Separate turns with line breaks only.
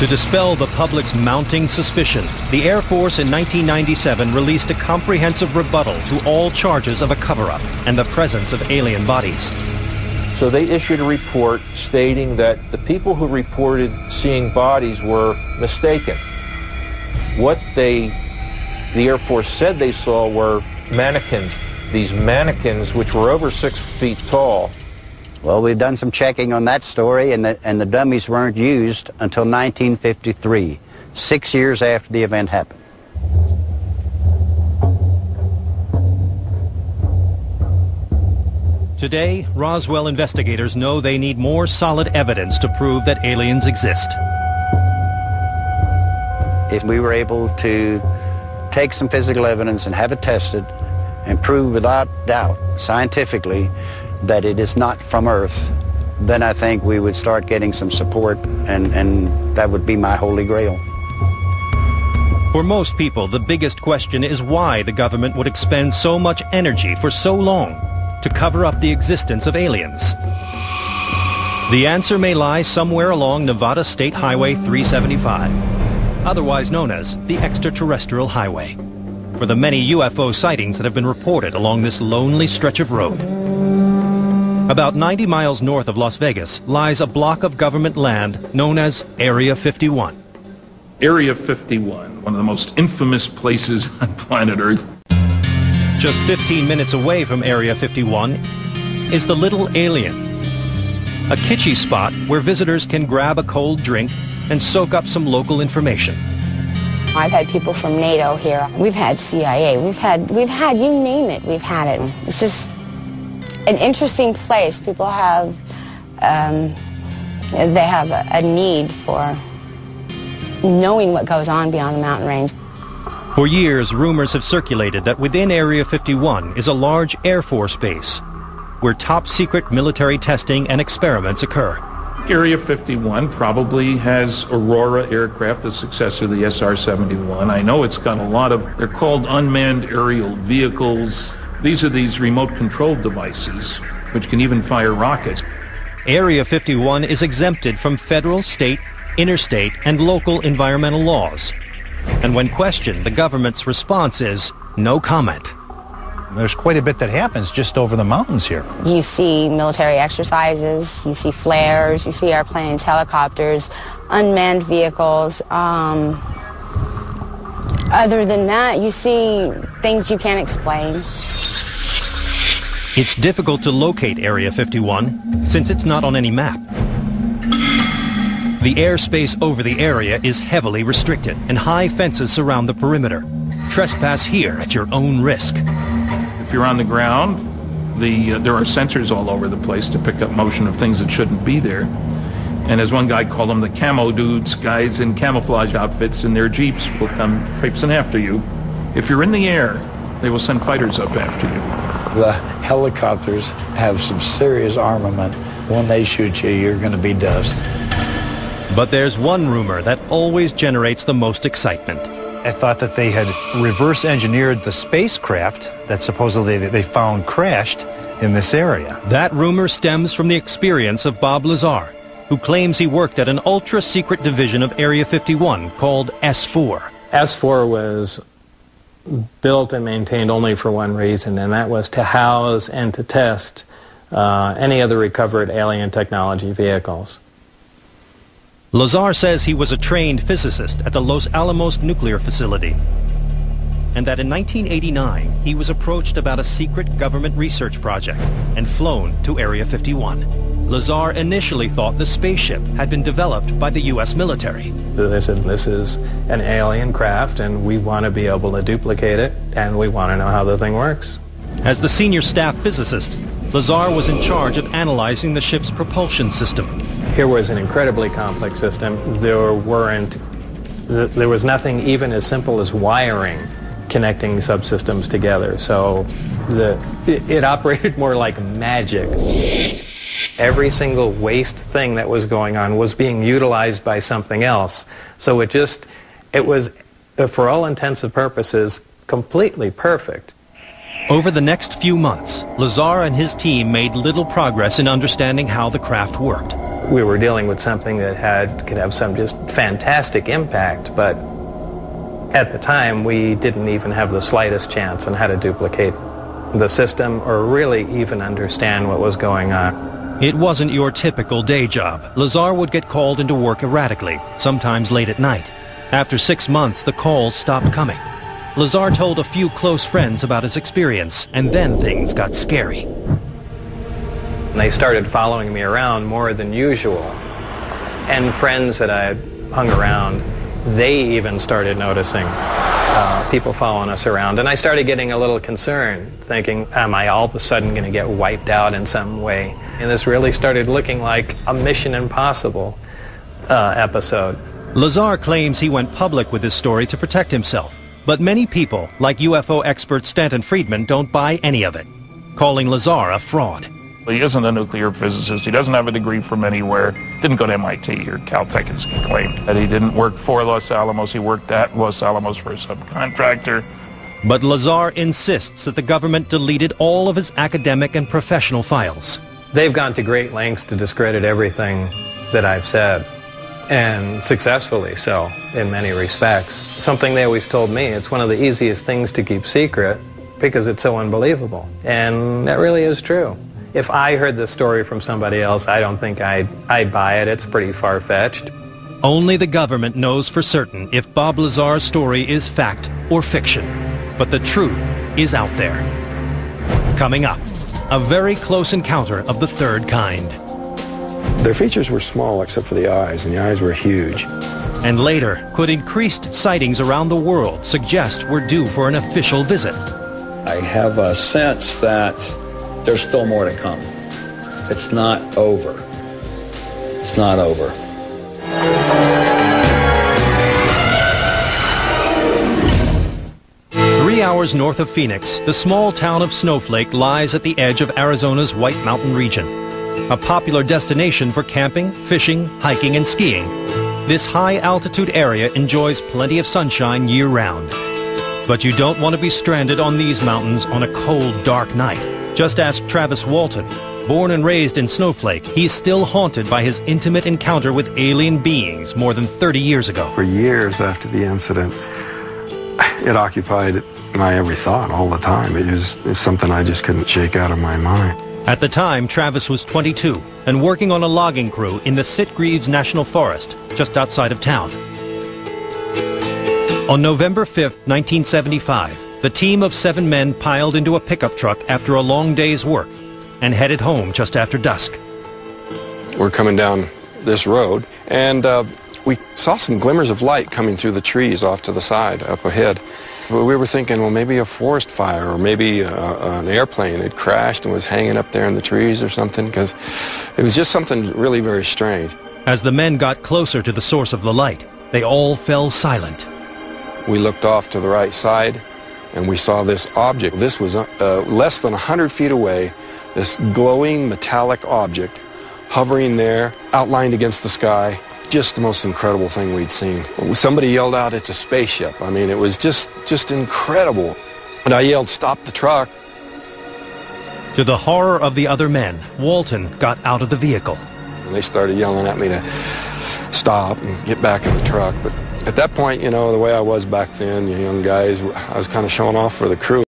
To dispel the public's mounting suspicion, the Air Force in 1997 released a comprehensive rebuttal to all charges of a cover-up and the presence of alien bodies.
So they issued a report stating that the people who reported seeing bodies were mistaken. What the Air Force said they saw were mannequins. These mannequins, which were over 6 feet tall.
Well, we've done some checking on that story, and the dummies weren't used until 1953, 6 years after the event happened.
Today, Roswell investigators know they need more solid evidence to prove that aliens exist.
If we were able to take some physical evidence and have it tested and prove without doubt, scientifically, that it is not from Earth, then I think we would start getting some support, and that would be my holy grail.
For most people, the biggest question is why the government would expend so much energy for so long to cover up the existence of aliens. The answer may lie somewhere along Nevada State Highway 375, otherwise known as the Extraterrestrial Highway, for the many UFO sightings that have been reported along this lonely stretch of road. About 90 miles north of Las Vegas lies a block of government land known as Area 51.
Area 51, one of the most infamous places on planet Earth.
Just 15 minutes away from Area 51 is the Little Alien, a kitschy spot where visitors can grab a cold drink and soak up some local information.
I've had people from NATO here. We've had CIA. We've had you name it, we've had it. It's just an interesting place. People have, they have a need for knowing what goes on beyond the mountain range.
For years, rumors have circulated that within Area 51 is a large Air Force base where top-secret military testing and experiments occur.
Area 51 probably has Aurora aircraft, the successor of the SR-71. I know it's got a lot of, they're called unmanned aerial vehicles. These are these remote-controlled devices, which can even fire rockets.
Area 51 is exempted from federal, state, interstate, and local environmental laws. And when questioned, the government's response is no comment.
There's quite a bit that happens just over the mountains here.
You see military exercises, you see flares, you see airplanes, helicopters, unmanned vehicles. Other than that, you see things you can't explain.
It's difficult to locate Area 51 since it's not on any map. The airspace over the area is heavily restricted, and high fences surround the perimeter. Trespass here at your own risk.
If you're on the ground, there are sensors all over the place to pick up motion of things that shouldn't be there. And as one guy called them, the camo dudes, guys in camouflage outfits in their jeeps will come traipsing after you. If you're in the air, they will send fighters up after you.
The helicopters have some serious armament. When they shoot you, you're going to be dust.
But there's one rumor that always generates the most excitement.
I thought that they had reverse engineered the spacecraft that supposedly they found crashed in this area.
That rumor stems from the experience of Bob Lazar, who claims he worked at an ultra-secret division of Area 51 called S4.
S4 was built and maintained only for one reason, and that was to house and to test any other recovered alien technology vehicles.
Lazar says he was a trained physicist at the Los Alamos nuclear facility, and that in 1989 he was approached about a secret government research project and flown to Area 51. Lazar initially thought the spaceship had been developed by the U.S. military.
They said, this is an alien craft and we want to be able to duplicate it and we want to know how the thing works.
As the senior staff physicist, Lazar was in charge of analyzing the ship's propulsion system.
Here was an incredibly complex system. There was nothing even as simple as wiring connecting subsystems together. So it operated more like magic. Every single waste thing that was going on was being utilized by something else. So it was, for all intents and purposes, completely perfect.
Over the next few months, Lazar and his team made little progress in understanding how the craft worked.
we were dealing with something that could have some just fantastic impact, but at the time we didn't even have the slightest chance on how to duplicate the system or really even understand what was going on.
It wasn't your typical day job. Lazar would get called into work erratically, sometimes late at night. After 6 months, the calls stopped coming. Lazar told a few close friends about his experience, and then things got scary.
They started following me around more than usual. And friends that I hung around, they even started noticing people following us around. And I started getting a little concerned, thinking, am I all of a sudden going to get wiped out in some way? And this really started looking like a Mission Impossible episode.
Lazar claims he went public with his story to protect himself. But many people, like UFO expert Stanton Friedman, don't buy any of it, calling Lazar a fraud.
He isn't a nuclear physicist. He doesn't have a degree from anywhere. Didn't go to MIT or Caltech, as he claimed. That he didn't work for Los Alamos. He worked at Los Alamos for a subcontractor.
But Lazar insists that the government deleted all of his academic and professional files.
They've gone to great lengths to discredit everything that I've said, and successfully so in many respects. Something they always told me, it's one of the easiest things to keep secret because it's so unbelievable. And that really is true. If I heard the story from somebody else, I don't think I'd buy it. It's pretty far-fetched.
Only the government knows for certain if Bob Lazar's story is fact or fiction. But the truth is out there. Coming up, a very close encounter of the third kind.
Their features were small except for the eyes, and the eyes were huge.
And later, could increased sightings around the world suggest we're due for an official visit?
I have a sense that there's still more to come. It's not over. It's not over.
Three hours north of Phoenix, the small town of Snowflake lies at the edge of Arizona's White Mountain region. A popular destination for camping, fishing, hiking, and skiing. This high-altitude area enjoys plenty of sunshine year-round. But you don't want to be stranded on these mountains on a cold, dark night. Just ask Travis Walton. Born and raised in Snowflake, he's still haunted by his intimate encounter with alien beings more than 30 years ago.
For years after the incident, it occupied my every thought all the time. It was something I just couldn't shake out of my mind.
At the time, Travis was 22 and working on a logging crew in the Sitgreaves National Forest, just outside of town. On November 5th, 1975, the team of 7 men piled into a pickup truck after a long day's work and headed home just after dusk.
We're coming down this road, and we saw some glimmers of light coming through the trees off to the side, up ahead. We were thinking, well, maybe a forest fire or maybe an airplane had crashed and was hanging up there in the trees or something, because it was just something really very strange.
As the men got closer to the source of the light, they all fell silent.
We looked off to the right side, and we saw this object. This was less than 100 feet away, this glowing metallic object hovering there, outlined against the sky. Just the most incredible thing we'd seen. Somebody yelled out, "It's a spaceship." I mean, it was just incredible. And I yelled, "Stop the truck."
To the horror of the other men, Walton got out of the vehicle.
And they started yelling at me to stop and get back in the truck. But at that point, you know, the way I was back then, you young guys, I was kind of showing off for the crew.